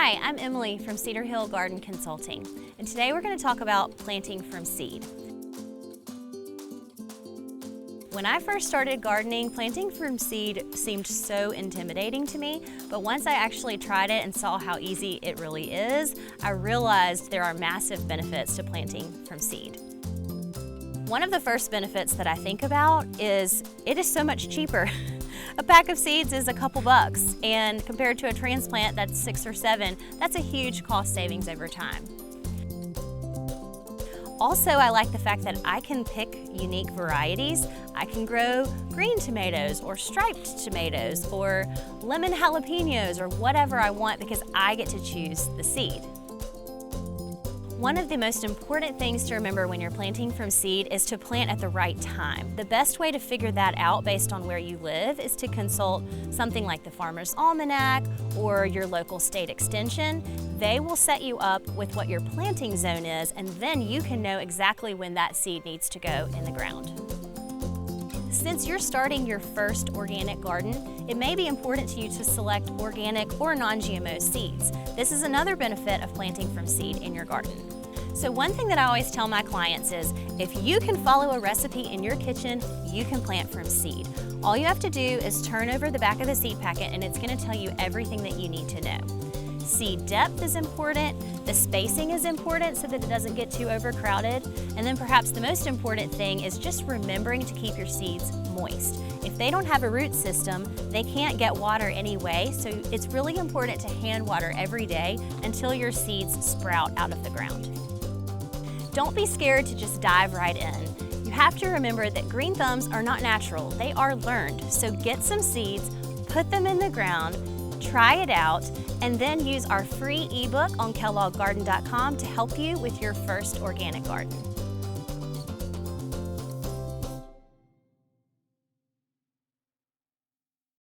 Hi, I'm Emily from Cedar Hill Garden Consulting, and today we're going to talk about planting from seed. When I first started gardening, planting from seed seemed so intimidating to me, but once I actually tried it and saw how easy it really is, I realized there are massive benefits to planting from seed. One of the first benefits that I think about is it is so much cheaper. A pack of seeds is a couple bucks, and compared to a transplant that's 6 or 7, that's a huge cost savings over time. Also, I like the fact that I can pick unique varieties. I can grow green tomatoes or striped tomatoes or lemon jalapenos or whatever I want because I get to choose the seed. One of the most important things to remember when you're planting from seed is to plant at the right time. The best way to figure that out based on where you live is to consult something like the Farmer's Almanac or your local state extension. They will set you up with what your planting zone is, and then you can know exactly when that seed needs to go in the ground. Since you're starting your first organic garden, it may be important to you to select organic or non-GMO seeds. This is another benefit of planting from seed in your garden. So one thing that I always tell my clients is, if you can follow a recipe in your kitchen, you can plant from seed. All you have to do is turn over the back of the seed packet and it's going to tell you everything that you need to know. Seed depth is important, the spacing is important so that it doesn't get too overcrowded, and then perhaps the most important thing is just remembering to keep your seeds moist. If they don't have a root system, they can't get water anyway, so it's really important to hand water every day until your seeds sprout out of the ground. Don't be scared to just dive right in. You have to remember that green thumbs are not natural, they are learned. So get some seeds, put them in the ground, try it out, and then use our free ebook on kellogggarden.com to help you with your first organic garden.